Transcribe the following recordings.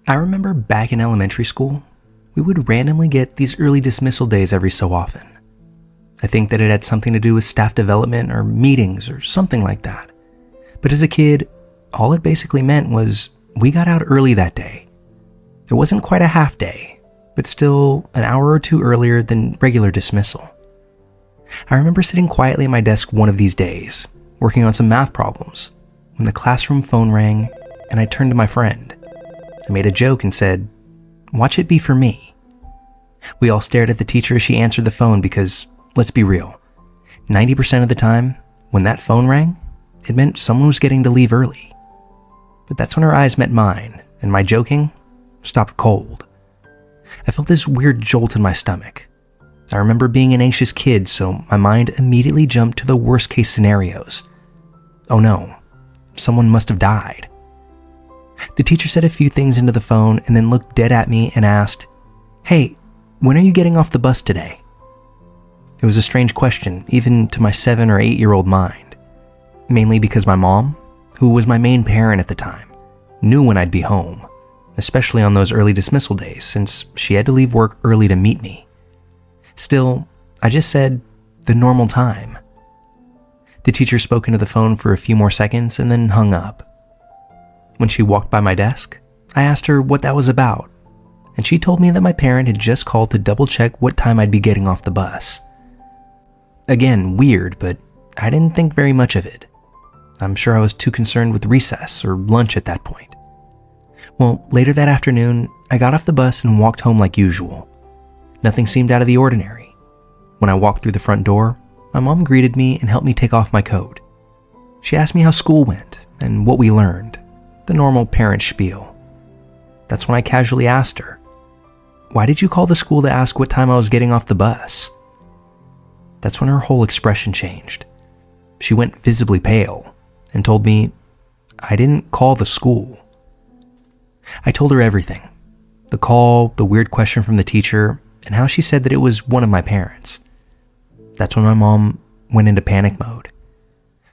I remember back in elementary school, we would randomly get these early dismissal days every so often. I think that it had something to do with staff development or meetings or something like that. But as a kid, all it basically meant was we got out early that day. It wasn't quite a half day, but still an hour or two earlier than regular dismissal. I remember sitting quietly at my desk one of these days, working on some math problems, when the classroom phone rang and I turned to my friend. I made a joke and said, "Watch it be for me." We all stared at the teacher as she answered the phone because, let's be real, 90% of the time, when that phone rang, it meant someone was getting to leave early. But that's when her eyes met mine, and my joking stopped cold. I felt this weird jolt in my stomach. I remember being an anxious kid, so my mind immediately jumped to the worst case scenarios. Oh no, someone must have died. The teacher said a few things into the phone and then looked dead at me and asked, "Hey, when are you getting off the bus today?" It was a strange question, even to my 7 or 8-year-old mind. Mainly because my mom, who was my main parent at the time, knew when I'd be home, especially on those early dismissal days, since she had to leave work early to meet me. Still, I just said, the normal time. The teacher spoke into the phone for a few more seconds and then hung up. When she walked by my desk, I asked her what that was about, and she told me that my parent had just called to double check what time I'd be getting off the bus. Again, weird, but I didn't think very much of it. I'm sure I was too concerned with recess or lunch at that point. Well, later that afternoon, I got off the bus and walked home like usual. Nothing seemed out of the ordinary. When I walked through the front door, my mom greeted me and helped me take off my coat. She asked me how school went and what we learned, the normal parent spiel. That's when I casually asked her, "Why did you call the school to ask what time I was getting off the bus?" That's when her whole expression changed. She went visibly pale and told me, "I didn't call the school." I told her everything. The call, the weird question from the teacher, and how she said that it was one of my parents. That's when my mom went into panic mode.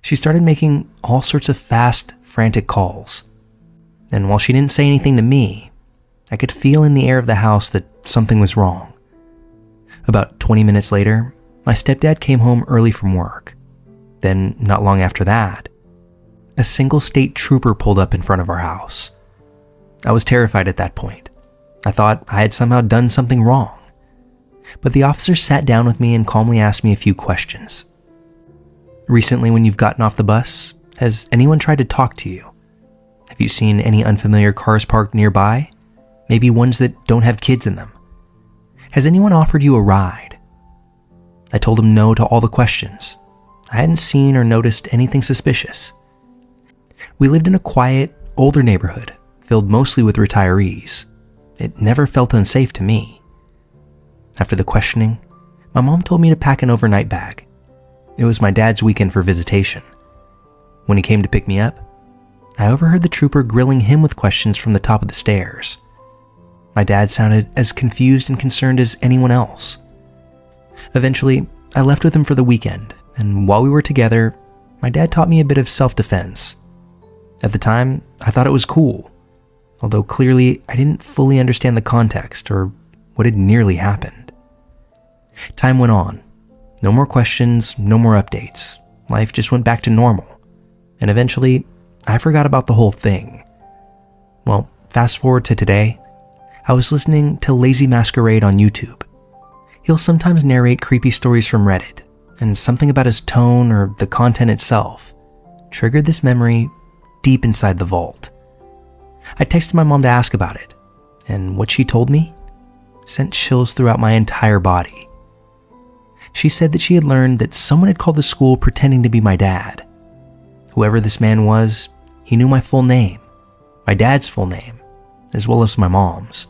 She started making all sorts of fast, frantic calls. And while she didn't say anything to me, I could feel in the air of the house that something was wrong. About 20 minutes later, my stepdad came home early from work. Then, not long after that, a single state trooper pulled up in front of our house. I was terrified at that point. I thought I had somehow done something wrong. But the officer sat down with me and calmly asked me a few questions. "Recently, when you've gotten off the bus, has anyone tried to talk to you? Have you seen any unfamiliar cars parked nearby? Maybe ones that don't have kids in them? Has anyone offered you a ride?" I told him no to all the questions. I hadn't seen or noticed anything suspicious. We lived in a quiet, older neighborhood, filled mostly with retirees. It never felt unsafe to me. After the questioning, my mom told me to pack an overnight bag. It was my dad's weekend for visitation. When he came to pick me up, I overheard the trooper grilling him with questions from the top of the stairs. My dad sounded as confused and concerned as anyone else. Eventually, I left with him for the weekend, and while we were together, my dad taught me a bit of self-defense. At the time, I thought it was cool, although clearly I didn't fully understand the context or what had nearly happened. Time went on. No more questions, no more updates. Life just went back to normal. And eventually, I forgot about the whole thing. Well, fast forward to today, I was listening to Lazy Masquerade on YouTube. He'll sometimes narrate creepy stories from Reddit, and something about his tone or the content itself triggered this memory deep inside the vault. I texted my mom to ask about it, and what she told me sent chills throughout my entire body. She said that she had learned that someone had called the school pretending to be my dad. Whoever this man was, he knew my full name, my dad's full name, as well as my mom's.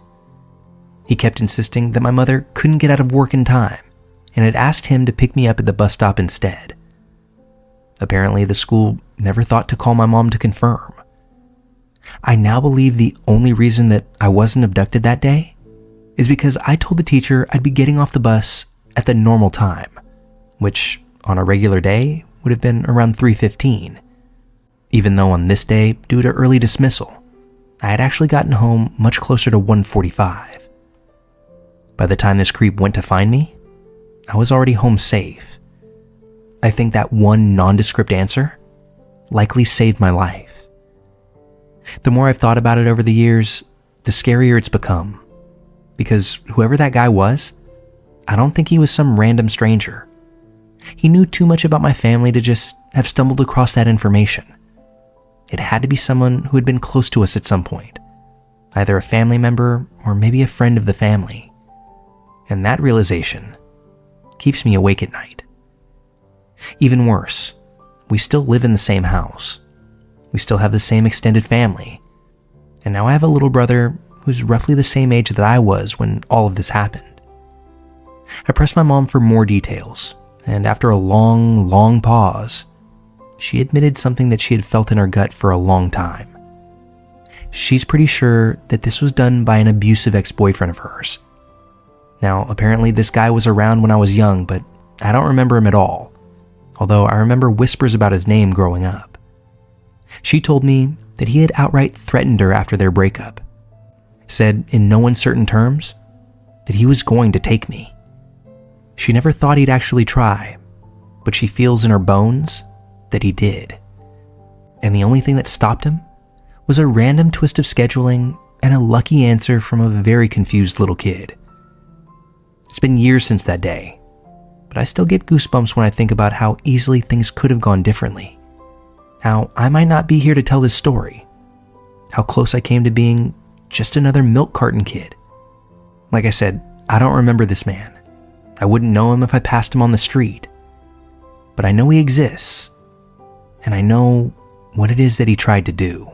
He kept insisting that my mother couldn't get out of work in time and had asked him to pick me up at the bus stop instead. Apparently, the school never thought to call my mom to confirm. I now believe the only reason that I wasn't abducted that day is because I told the teacher I'd be getting off the bus at the normal time, which on a regular day would have been around 3:15. Even though on this day, due to early dismissal, I had actually gotten home much closer to 1:45. By the time this creep went to find me, I was already home safe. I think that one nondescript answer likely saved my life. The more I've thought about it over the years, the scarier it's become. Because whoever that guy was, I don't think he was some random stranger. He knew too much about my family to just have stumbled across that information. It had to be someone who had been close to us at some point, either a family member or maybe a friend of the family. And that realization keeps me awake at night. Even worse, we still live in the same house. We still have the same extended family. And now I have a little brother who's roughly the same age that I was when all of this happened. I pressed my mom for more details, and after a long pause, she admitted something that she had felt in her gut for a long time. She's pretty sure that this was done by an abusive ex-boyfriend of hers. Now, apparently this guy was around when I was young, but I don't remember him at all, although I remember whispers about his name growing up. She told me that he had outright threatened her after their breakup, said in no uncertain terms that he was going to take me. She never thought he'd actually try, but she feels in her bones that he did. And the only thing that stopped him was a random twist of scheduling and a lucky answer from a very confused little kid. It's been years since that day, but I still get goosebumps when I think about how easily things could have gone differently. How I might not be here to tell this story. How close I came to being just another milk carton kid. Like I said, I don't remember this man. I wouldn't know him if I passed him on the street. But I know he exists, and I know what it is that he tried to do.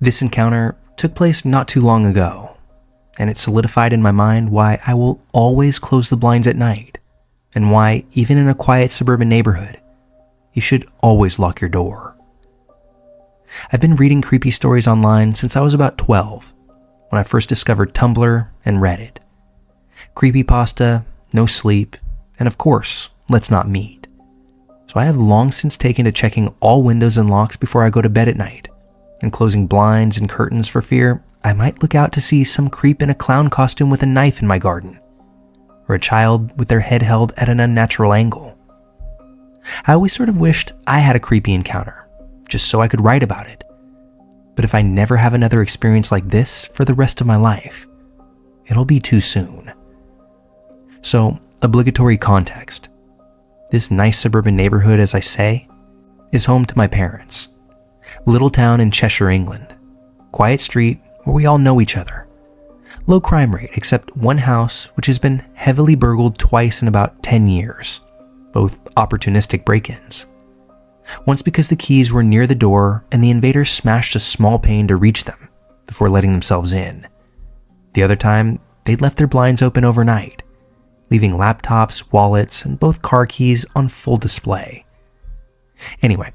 This encounter took place not too long ago, and it solidified in my mind why I will always close the blinds at night, and why, even in a quiet suburban neighborhood, you should always lock your door. I've been reading creepy stories online since I was about 12, when I first discovered Tumblr and Reddit. Creepypasta, no sleep, and of course, let's not meet. So I have long since taken to checking all windows and locks before I go to bed at night, and closing blinds and curtains for fear I might look out to see some creep in a clown costume with a knife in my garden, or a child with their head held at an unnatural angle. I always sort of wished I had a creepy encounter, just so I could write about it. But if I never have another experience like this for the rest of my life, it'll be too soon. So, obligatory context. This nice suburban neighborhood, as I say, is home to my parents. Little town in Cheshire, England. Quiet street where we all know each other. Low crime rate, except one house which has been heavily burgled twice in about 10 years. Both opportunistic break-ins. Once because the keys were near the door and the invaders smashed a small pane to reach them before letting themselves in. The other time, they'd left their blinds open overnight, leaving laptops, wallets, and both car keys on full display. Anyway,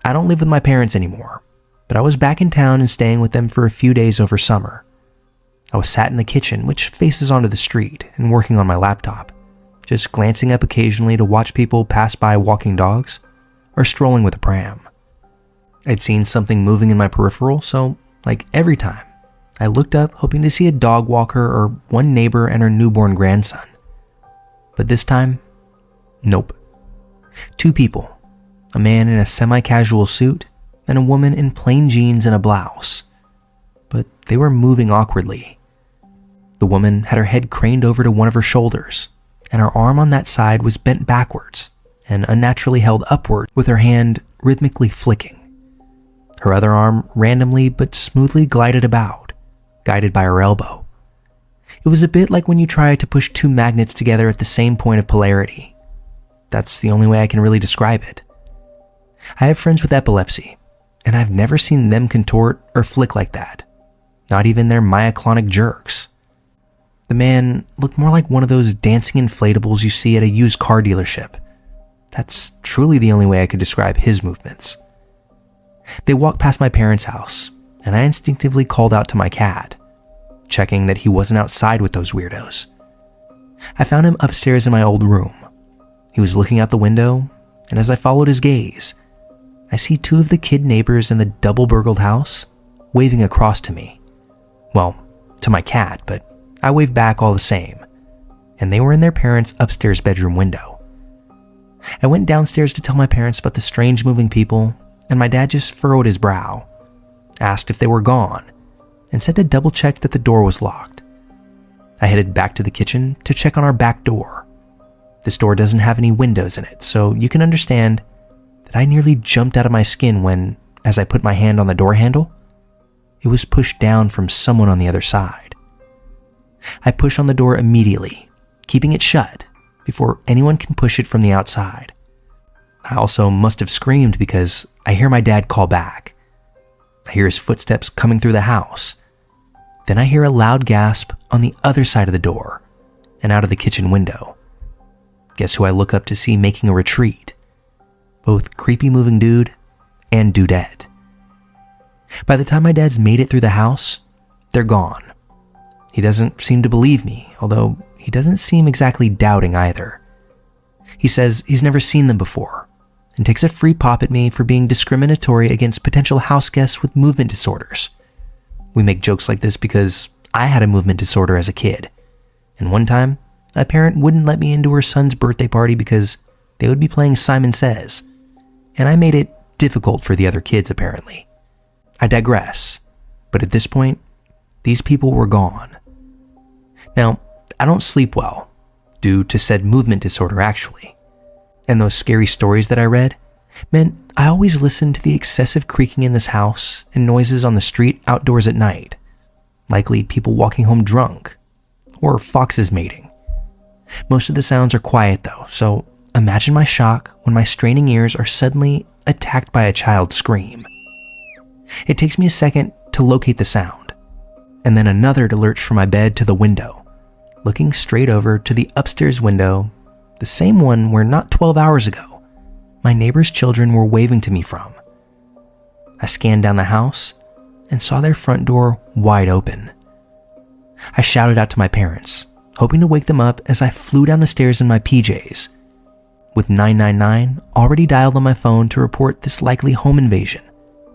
I don't live with my parents anymore, but I was back in town and staying with them for a few days over summer. I was sat in the kitchen, which faces onto the street, and working on my laptop, just glancing up occasionally to watch people pass by walking dogs or strolling with a pram. I'd seen something moving in my peripheral, so, like every time, I looked up hoping to see a dog walker or one neighbor and her newborn grandson. But this time, nope. Two people, a man in a semi-casual suit and a woman in plain jeans and a blouse. But they were moving awkwardly. The woman had her head craned over to one of her shoulders, and her arm on that side was bent backwards and unnaturally held upward with her hand rhythmically flicking. Her other arm randomly but smoothly glided about, guided by her elbow. It was a bit like when you try to push two magnets together at the same point of polarity. That's the only way I can really describe it. I have friends with epilepsy, and I've never seen them contort or flick like that. Not even their myoclonic jerks. The man looked more like one of those dancing inflatables you see at a used car dealership. That's truly the only way I could describe his movements. They walked past my parents' house, and I instinctively called out to my cat, checking that he wasn't outside with those weirdos. I found him upstairs in my old room. He was looking out the window, and as I followed his gaze, I see two of the kid neighbors in the double-burgled house waving across to me. Well, to my cat, but I waved back all the same, and they were in their parents' upstairs bedroom window. I went downstairs to tell my parents about the strange moving people, and my dad just furrowed his brow, asked if they were gone, and said to double-check that the door was locked. I headed back to the kitchen to check on our back door. This door doesn't have any windows in it, so you can understand that I nearly jumped out of my skin when, as I put my hand on the door handle, it was pushed down from someone on the other side. I push on the door immediately, keeping it shut before anyone can push it from the outside. I also must have screamed because I hear my dad call back. I hear his footsteps coming through the house. Then I hear a loud gasp on the other side of the door and out of the kitchen window. Guess who I look up to see making a retreat? Both creepy moving dude and dudette. By the time my dad's made it through the house, they're gone. He doesn't seem to believe me, although he doesn't seem exactly doubting either. He says he's never seen them before and takes a free pop at me for being discriminatory against potential house guests with movement disorders. We make jokes like this because I had a movement disorder as a kid, and one time, a parent wouldn't let me into her son's birthday party because they would be playing Simon Says, and I made it difficult for the other kids apparently. I digress, but at this point, these people were gone. Now, I don't sleep well, due to said movement disorder actually, and those scary stories that I read meant I always listened to the excessive creaking in this house and noises on the street outdoors at night, likely people walking home drunk, or foxes mating. Most of the sounds are quiet though, so imagine my shock when my straining ears are suddenly attacked by a child's scream. It takes me a second to locate the sound, and then another to lurch from my bed to the window, looking straight over to the upstairs window, the same one where not 12 hours ago, my neighbor's children were waving to me from. I scanned down the house and saw their front door wide open. I shouted out to my parents, hoping to wake them up as I flew down the stairs in my PJs, with 999 already dialed on my phone to report this likely home invasion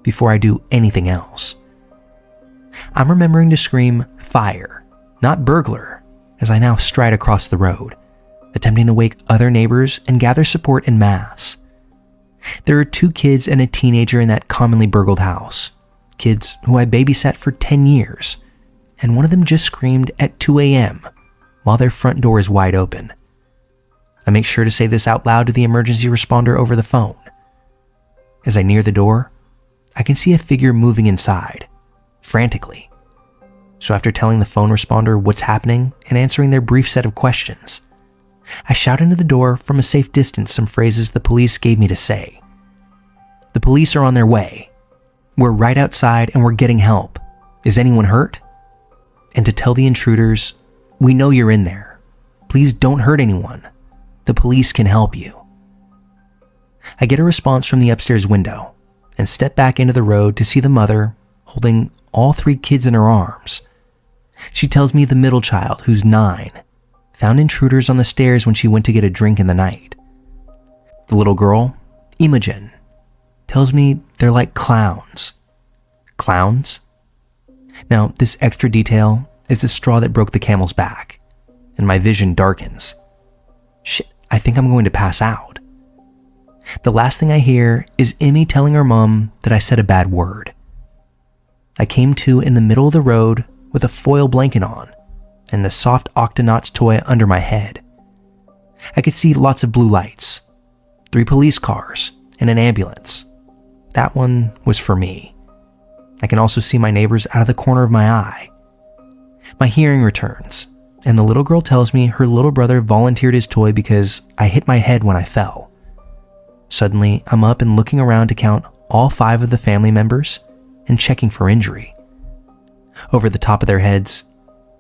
before I do anything else. I'm remembering to scream fire, not burglar, as I now stride across the road, attempting to wake other neighbors and gather support en masse. There are 2 kids and a teenager in that commonly burgled house, kids who I babysat for 10 years, and one of them just screamed at 2 a.m. while their front door is wide open. I make sure to say this out loud to the emergency responder over the phone. As I near the door, I can see a figure moving inside, frantically. So after telling the phone responder what's happening and answering their brief set of questions, I shout into the door from a safe distance some phrases the police gave me to say. The police are on their way. We're right outside and we're getting help. Is anyone hurt? And to tell the intruders, we know you're in there. Please don't hurt anyone. The police can help you. I get a response from the upstairs window and step back into the road to see the mother holding all 3 kids in her arms. She tells me the middle child, who's 9, found intruders on the stairs when she went to get a drink in the night. The little girl, Imogen, tells me they're like clowns. Clowns? Now, this extra detail is the straw that broke the camel's back, and my vision darkens. Shit, I think I'm going to pass out. The last thing I hear is Emmy telling her mom that I said a bad word. I came to in the middle of the road with a foil blanket on and a soft Octonauts toy under my head. I could see lots of blue lights, 3 police cars, and an ambulance. That one was for me. I can also see my neighbors out of the corner of my eye. My hearing returns, and the little girl tells me her little brother volunteered his toy because I hit my head when I fell. Suddenly, I'm up and looking around to count all 5 of the family members and checking for injury. Over the top of their heads,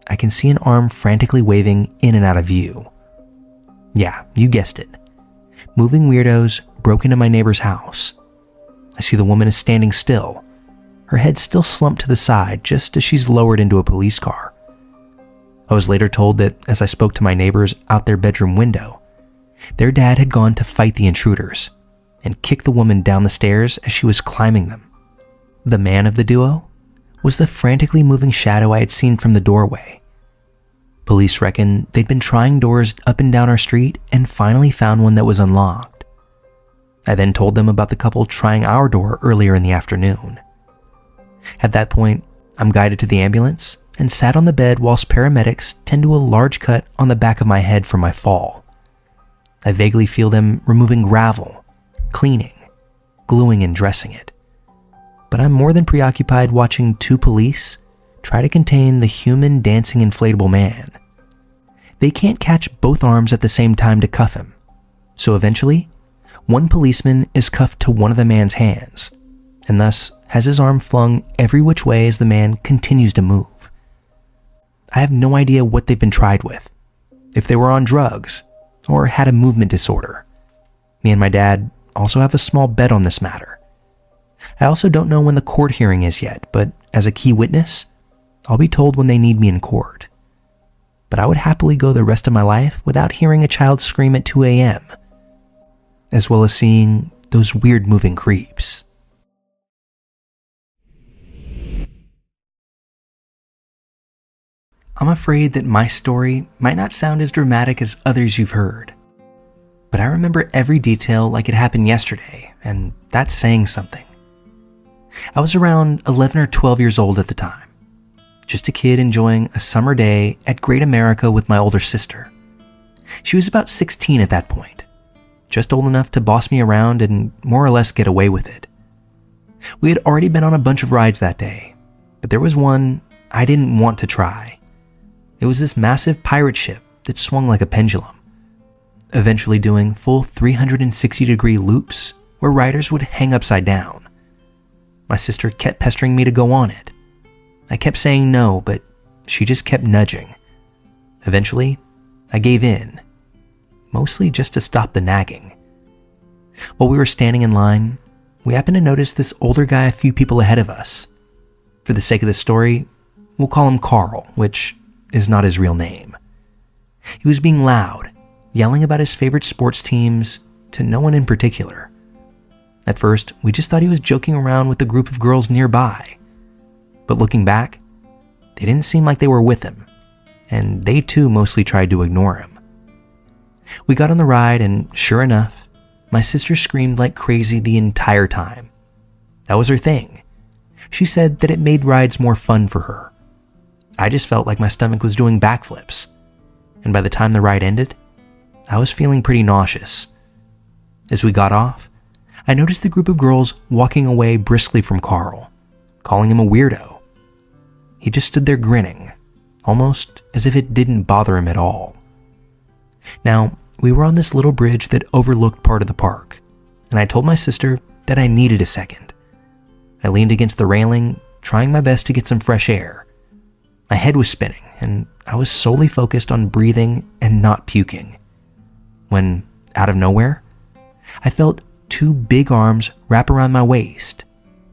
I can see an arm frantically waving in and out of view. Yeah, you guessed it. Moving weirdos broke into my neighbor's house. I see the woman is standing still, her head still slumped to the side just as she's lowered into a police car. I was later told that as I spoke to my neighbors out their bedroom window, their dad had gone to fight the intruders and kicked the woman down the stairs as she was climbing them. The man of the duo was the frantically moving shadow I had seen from the doorway. Police reckon they'd been trying doors up and down our street and finally found one that was unlocked. I then told them about the couple trying our door earlier in the afternoon. At that point, I'm guided to the ambulance and sat on the bed whilst paramedics tend to a large cut on the back of my head from my fall. I vaguely feel them removing gravel, cleaning, gluing and dressing it. But I'm more than preoccupied watching two police try to contain the human dancing inflatable man. They can't catch both arms at the same time to cuff him, so eventually, one policeman is cuffed to one of the man's hands, and thus has his arm flung every which way as the man continues to move. I have no idea what they've been tried with, if they were on drugs, or had a movement disorder. Me and my dad also have a small bet on this matter. I also don't know when the court hearing is yet, but as a key witness, I'll be told when they need me in court. But I would happily go the rest of my life without hearing a child scream at 2 a.m., as well as seeing those weird moving creeps. I'm afraid that my story might not sound as dramatic as others you've heard, but I remember every detail like it happened yesterday, and that's saying something. I was around 11 or 12 years old at the time, just a kid enjoying a summer day at Great America with my older sister. She was about 16 at that point, just old enough to boss me around and more or less get away with it. We had already been on a bunch of rides that day, but there was one I didn't want to try. It was this massive pirate ship that swung like a pendulum, eventually doing full 360-degree loops where riders would hang upside down. My sister kept pestering me to go on it. I kept saying no, but she just kept nudging. Eventually, I gave in, mostly just to stop the nagging. While we were standing in line, we happened to notice this older guy a few people ahead of us. For the sake of the story, we'll call him Carl, which is not his real name. He was being loud, yelling about his favorite sports teams to no one in particular. At first, we just thought he was joking around with a group of girls nearby. But looking back, they didn't seem like they were with him, and they too mostly tried to ignore him. We got on the ride, and sure enough, my sister screamed like crazy the entire time. That was her thing. She said that it made rides more fun for her. I just felt like my stomach was doing backflips, and by the time the ride ended, I was feeling pretty nauseous. As we got off, I noticed the group of girls walking away briskly from Carl, calling him a weirdo. He just stood there grinning, almost as if it didn't bother him at all. Now, we were on this little bridge that overlooked part of the park, and I told my sister that I needed a second. I leaned against the railing, trying my best to get some fresh air. My head was spinning, and I was solely focused on breathing and not puking. When, out of nowhere, I felt two big arms wrap around my waist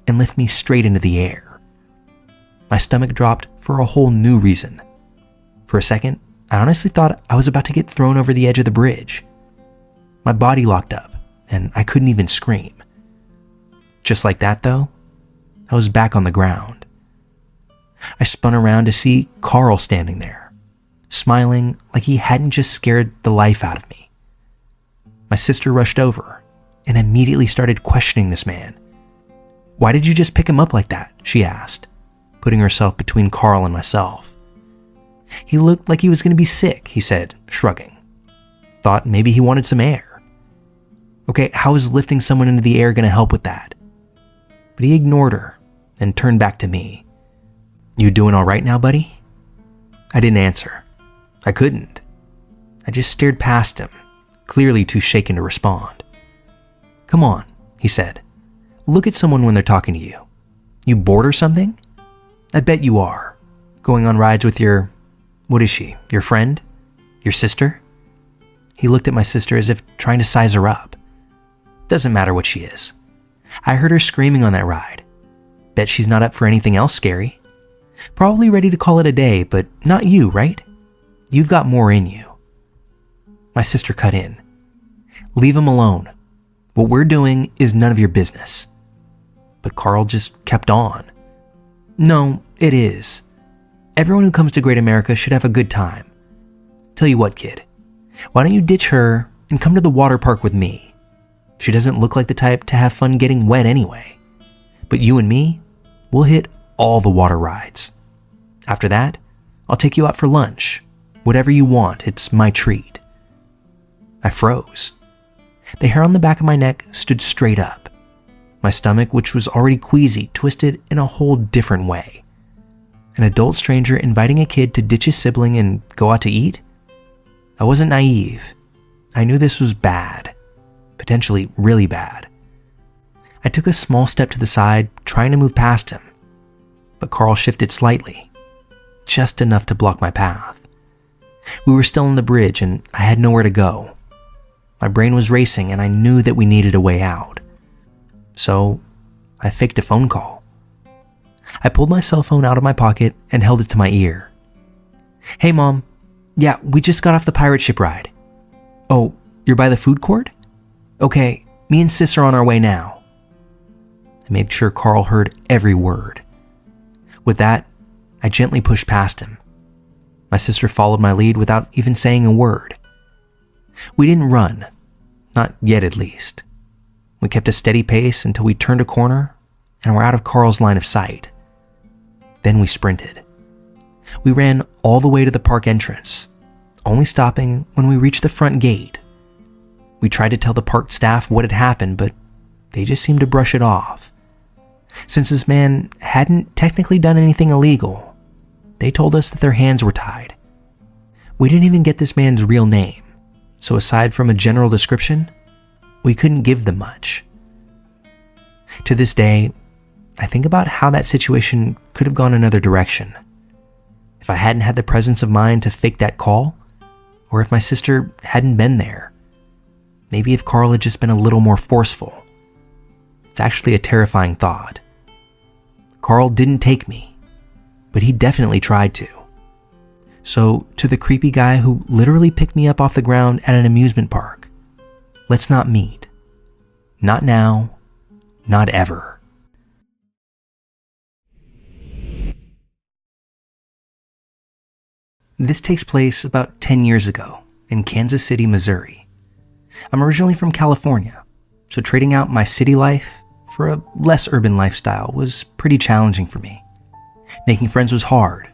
and lift me straight into the air. My stomach dropped for a whole new reason. For a second, I honestly thought I was about to get thrown over the edge of the bridge. My body locked up, and I couldn't even scream. Just like that, though, I was back on the ground. I spun around to see Carl standing there, smiling like he hadn't just scared the life out of me. My sister rushed over and immediately started questioning this man. "Why did you just pick him up like that?" she asked, putting herself between Carl and myself. "He looked like he was going to be sick," he said, shrugging. "Thought maybe he wanted some air." "Okay, how is lifting someone into the air going to help with that?" But he ignored her and turned back to me. "You doing all right now, buddy?" I didn't answer. I couldn't. I just stared past him, clearly too shaken to respond. "Come on," he said. "Look at someone when they're talking to you. You bored or something? I bet you are. Going on rides with your... what is she? Your friend? Your sister?" He looked at my sister as if trying to size her up. "Doesn't matter what she is. I heard her screaming on that ride. Bet she's not up for anything else scary. Probably ready to call it a day, but not you, right? You've got more in you." My sister cut in. "Leave him alone. What we're doing is none of your business." But Carl just kept on. "No, it is. Everyone who comes to Great America should have a good time. Tell you what, kid, why don't you ditch her and come to the water park with me? She doesn't look like the type to have fun getting wet anyway. But you and me, we'll hit all the water rides. After that, I'll take you out for lunch. Whatever you want, it's my treat." I froze. The hair on the back of my neck stood straight up. My stomach, which was already queasy, twisted in a whole different way. An adult stranger inviting a kid to ditch his sibling and go out to eat? I wasn't naive. I knew this was bad. Potentially really bad. I took a small step to the side, trying to move past him. But Carl shifted slightly, just enough to block my path. We were still on the bridge and I had nowhere to go. My brain was racing and I knew that we needed a way out. So I faked a phone call. I pulled my cell phone out of my pocket and held it to my ear. "Hey, Mom. Yeah, we just got off the pirate ship ride." "Oh, you're by the food court? Okay, me and Sis are on our way now." I made sure Carl heard every word. With that, I gently pushed past him. My sister followed my lead without even saying a word. We didn't run, not yet at least. We kept a steady pace until we turned a corner and were out of Carl's line of sight. Then we sprinted. We ran all the way to the park entrance, only stopping when we reached the front gate. We tried to tell the park staff what had happened, but they just seemed to brush it off. Since this man hadn't technically done anything illegal, they told us that their hands were tied. We didn't even get this man's real name, so aside from a general description, we couldn't give them much. To this day, I think about how that situation could have gone another direction. If I hadn't had the presence of mind to fake that call, or if my sister hadn't been there. Maybe if Carl had just been a little more forceful. It's actually a terrifying thought. Carl didn't take me, but he definitely tried to. So, to the creepy guy who literally picked me up off the ground at an amusement park, let's not meet. Not now, not ever. This takes place about 10 years ago in Kansas City, Missouri. I'm originally from California, so trading out my city life for a less urban lifestyle was pretty challenging for me. Making friends was hard,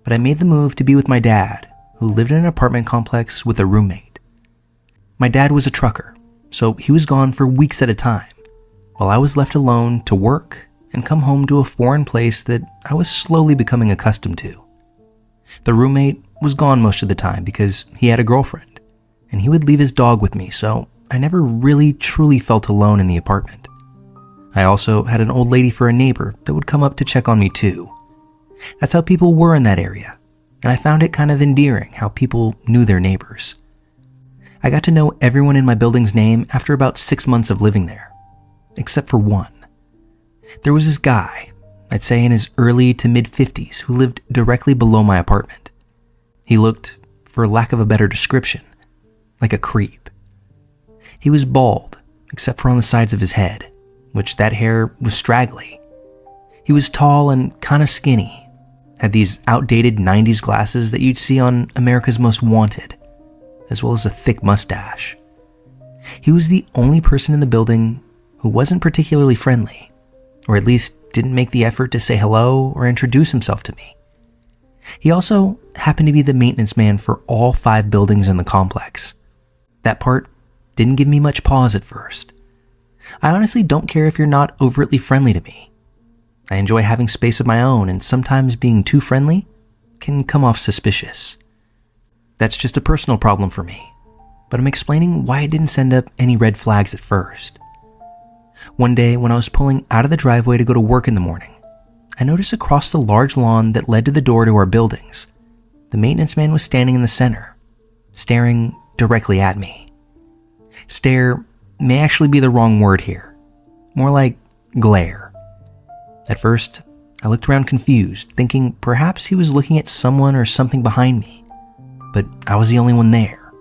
but I made the move to be with my dad, who lived in an apartment complex with a roommate. My dad was a trucker, so he was gone for weeks at a time, while I was left alone to work and come home to a foreign place that I was slowly becoming accustomed to. The roommate was gone most of the time because he had a girlfriend, and he would leave his dog with me, so I never really truly felt alone in the apartment. I also had an old lady for a neighbor that would come up to check on me too. That's how people were in that area, and I found it kind of endearing how people knew their neighbors. I got to know everyone in my building's name after about 6 months of living there, except for one. There was this guy, I'd say in his early to mid-50s, who lived directly below my apartment. He looked, for lack of a better description, like a creep. He was bald, except for on the sides of his head, which that hair was straggly. He was tall and kind of skinny, had these outdated 90s glasses that you'd see on America's Most Wanted, as well as a thick mustache. He was the only person in the building who wasn't particularly friendly, or at least didn't make the effort to say hello or introduce himself to me. He also happened to be the maintenance man for all 5 buildings in the complex. That part didn't give me much pause at first. I honestly don't care if you're not overtly friendly to me. I enjoy having space of my own, and sometimes being too friendly can come off suspicious. That's just a personal problem for me, but I'm explaining why I didn't send up any red flags at first. One day, when I was pulling out of the driveway to go to work in the morning, I noticed across the large lawn that led to the door to our buildings, the maintenance man was standing in the center, staring directly at me. Stare may actually be the wrong word here, more like glare. At first, I looked around confused, thinking perhaps he was looking at someone or something behind me, but I was the only one there.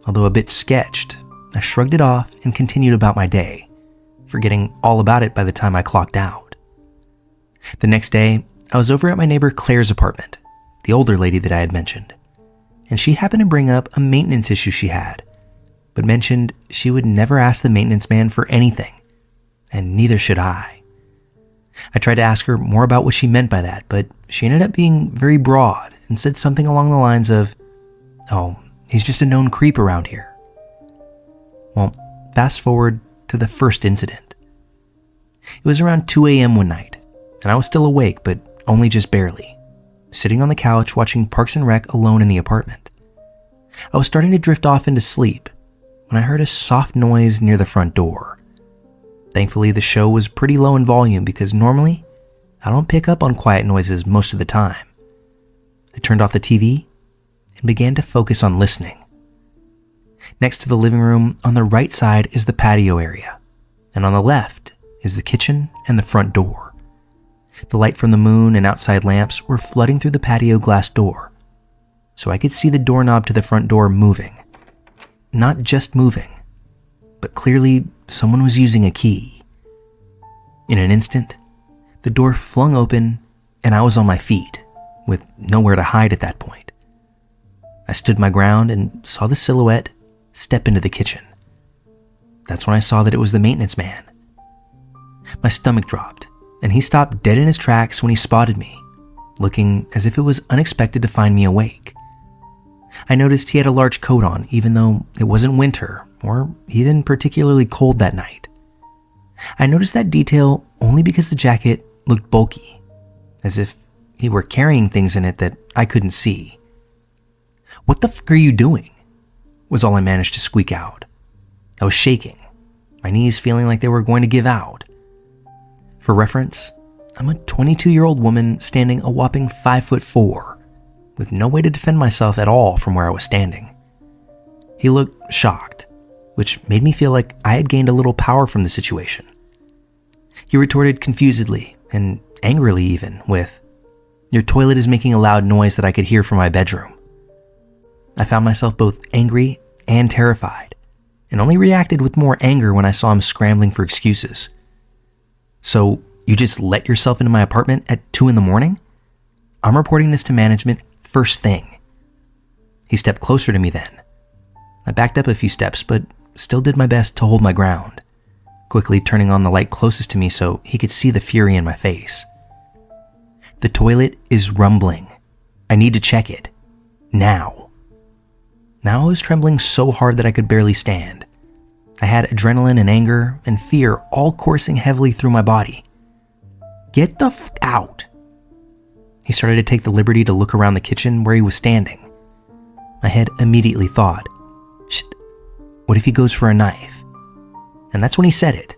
Although a bit sketched, I shrugged it off and continued about my day, forgetting all about it by the time I clocked out. The next day, I was over at my neighbor Claire's apartment, the older lady that I had mentioned, and she happened to bring up a maintenance issue she had, but mentioned she would never ask the maintenance man for anything, and neither should I. I tried to ask her more about what she meant by that, but she ended up being very broad and said something along the lines of, "Oh, he's just a known creep around here." Well, fast forward to the first incident. It was around 2 a.m. one night, and I was still awake, but only just barely, sitting on the couch watching Parks and Rec alone in the apartment. I was starting to drift off into sleep when I heard a soft noise near the front door. Thankfully, the show was pretty low in volume because normally I don't pick up on quiet noises most of the time. I turned off the TV and began to focus on listening. Next to the living room, on the right side is the patio area, and on the left is the kitchen and the front door. The light from the moon and outside lamps were flooding through the patio glass door, so I could see the doorknob to the front door moving. Not just moving, but clearly someone was using a key. In an instant, the door flung open and I was on my feet, with nowhere to hide at that point. I stood my ground and saw the silhouette step into the kitchen. That's when I saw that it was the maintenance man. My stomach dropped, and he stopped dead in his tracks when he spotted me, looking as if it was unexpected to find me awake. I noticed he had a large coat on, even though it wasn't winter or even particularly cold that night. I noticed that detail only because the jacket looked bulky, as if he were carrying things in it that I couldn't see. "What the fuck are you doing?" was all I managed to squeak out. I was shaking, my knees feeling like they were going to give out. For reference, I'm a 22-year-old woman standing a whopping 5'4", with no way to defend myself at all from where I was standing. He looked shocked, which made me feel like I had gained a little power from the situation. He retorted confusedly and angrily even with, "Your toilet is making a loud noise that I could hear from my bedroom." I found myself both angry and terrified, and only reacted with more anger when I saw him scrambling for excuses. "So you just let yourself into my apartment at 2 a.m? I'm reporting this to management first thing." He stepped closer to me then. I backed up a few steps, but still did my best to hold my ground, quickly turning on the light closest to me so he could see the fury in my face. "The toilet is rumbling. I need to check it. Now." Now I was trembling so hard that I could barely stand. I had adrenaline and anger and fear all coursing heavily through my body. "Get the f*** out." He started to take the liberty to look around the kitchen where he was standing. My head immediately thought, "Shh, what if he goes for a knife?" And that's when he said it.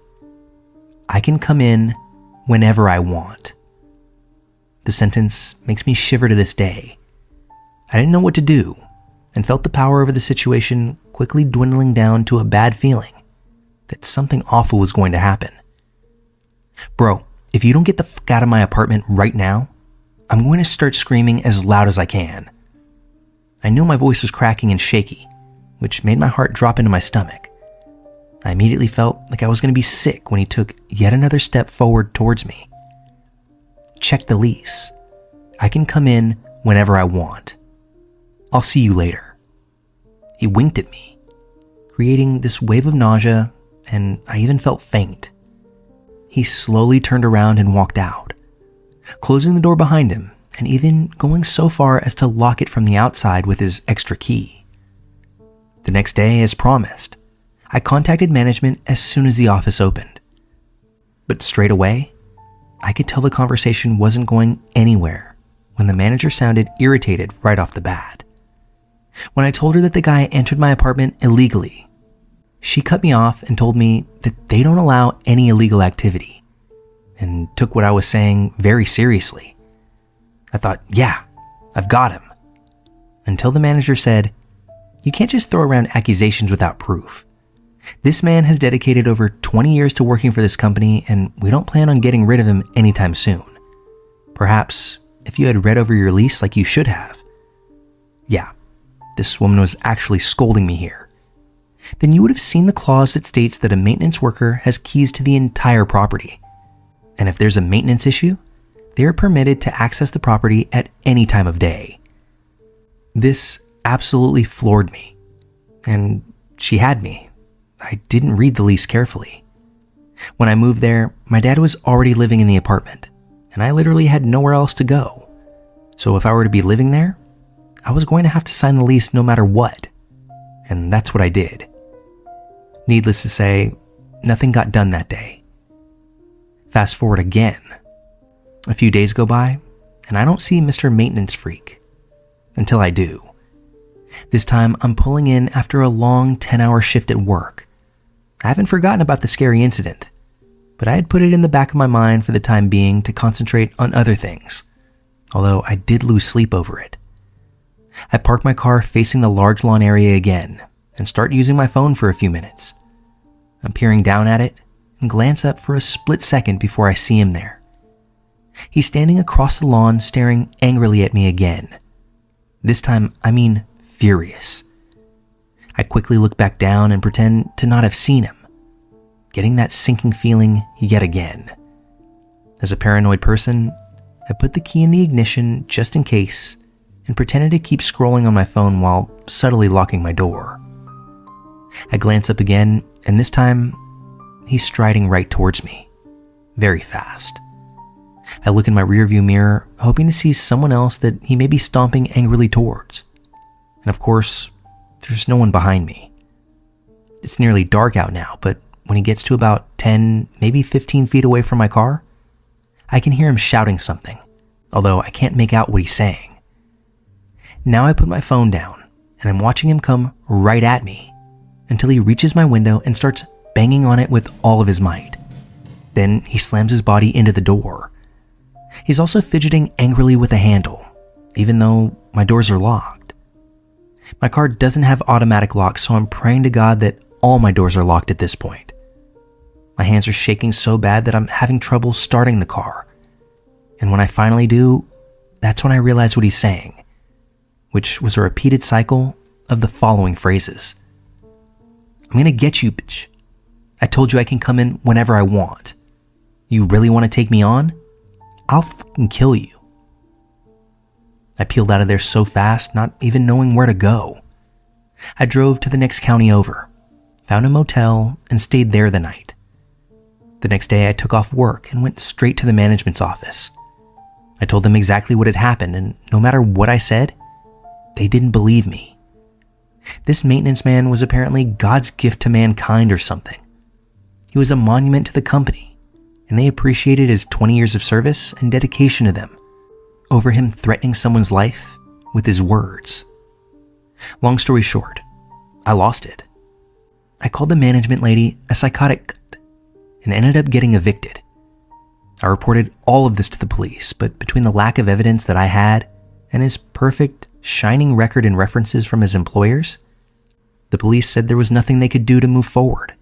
"I can come in whenever I want." The sentence makes me shiver to this day. I didn't know what to do, and felt the power over the situation quickly dwindling down to a bad feeling that something awful was going to happen. "Bro, if you don't get the fuck out of my apartment right now, I'm going to start screaming as loud as I can." I knew my voice was cracking and shaky, which made my heart drop into my stomach. I immediately felt like I was going to be sick when he took yet another step forward towards me. "Check the lease. I can come in whenever I want. I'll see you later." He winked at me, creating this wave of nausea, and I even felt faint. He slowly turned around and walked out, closing the door behind him and even going so far as to lock it from the outside with his extra key. The next day, as promised, I contacted management as soon as the office opened. But straight away, I could tell the conversation wasn't going anywhere when the manager sounded irritated right off the bat. When I told her that the guy entered my apartment illegally, she cut me off and told me that they don't allow any illegal activity, and took what I was saying very seriously. I thought, yeah, I've got him. Until the manager said, "You can't just throw around accusations without proof. This man has dedicated over 20 years to working for this company, and we don't plan on getting rid of him anytime soon. Perhaps if you had read over your lease like you should have." Yeah, this woman was actually scolding me here. then you would have seen the clause that states that a maintenance worker has keys to the entire property. And if there's a maintenance issue, they are permitted to access the property at any time of day. This absolutely floored me. And she had me. I didn't read the lease carefully. When I moved there, my dad was already living in the apartment, and I literally had nowhere else to go. So if I were to be living there, I was going to have to sign the lease no matter what. And that's what I did. Needless to say, nothing got done that day. Fast forward again. A few days go by, and I don't see Mr. Maintenance Freak. Until I do. This time, I'm pulling in after a long 10-hour shift at work. I haven't forgotten about the scary incident, but I had put it in the back of my mind for the time being to concentrate on other things, although I did lose sleep over it. I park my car facing the large lawn area again and start using my phone for a few minutes. I'm peering down at it and glance up for a split second before I see him there. He's standing across the lawn staring angrily at me again. This time, I mean furious. I quickly look back down and pretend to not have seen him, getting that sinking feeling yet again. As a paranoid person, I put the key in the ignition just in case and pretended to keep scrolling on my phone while subtly locking my door. I glance up again, and this time, he's striding right towards me, very fast. I look in my rearview mirror, hoping to see someone else that he may be stomping angrily towards. And of course, there's no one behind me. It's nearly dark out now, but when he gets to about 10, maybe 15 feet away from my car, I can hear him shouting something, although I can't make out what he's saying. Now I put my phone down, and I'm watching him come right at me until he reaches my window and starts banging on it with all of his might. Then he slams his body into the door. He's also fidgeting angrily with the handle, even though my doors are locked. My car doesn't have automatic locks, so I'm praying to God that all my doors are locked at this point. My hands are shaking so bad that I'm having trouble starting the car. And when I finally do, that's when I realize what he's saying, which was a repeated cycle of the following phrases. I'm gonna get you, bitch. I told you I can come in whenever I want. You really want to take me on? I'll fucking kill you. I peeled out of there so fast, not even knowing where to go. I drove to the next county over, found a motel, and stayed there the night. The next day, I took off work and went straight to the management's office. I told them exactly what had happened, and no matter what I said, they didn't believe me. This maintenance man was apparently God's gift to mankind or something. He was a monument to the company, and they appreciated his 20 years of service and dedication to them, over him threatening someone's life with his words. Long story short, I lost it. I called the management lady a psychotic and ended up getting evicted. I reported all of this to the police, but between the lack of evidence that I had and his perfect, shining record and references from his employers, the police said there was nothing they could do to move forward.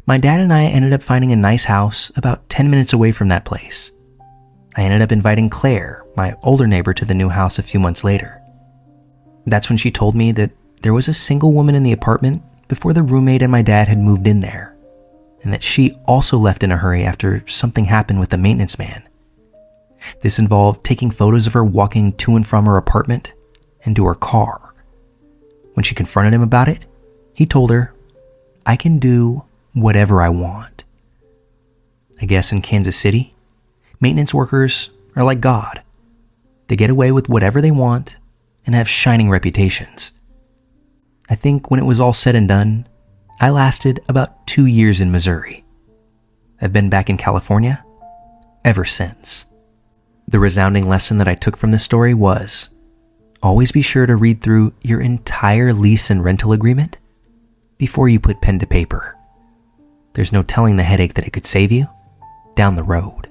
My dad and I ended up finding a nice house about 10 minutes away from that place. I ended up inviting Claire, my older neighbor, to the new house a few months later. That's when she told me that there was a single woman in the apartment before the roommate and my dad had moved in there, and that she also left in a hurry after something happened with the maintenance man. This involved taking photos of her walking to and from her apartment and to her car. When she confronted him about it, he told her, "I can do whatever I want." I guess in Kansas City, maintenance workers are like God. They get away with whatever they want and have shining reputations. I think when it was all said and done, I lasted about 2 years in Missouri. I've been back in California ever since. The resounding lesson that I took from this story was, always be sure to read through your entire lease and rental agreement before you put pen to paper. There's no telling the headache that it could save you down the road.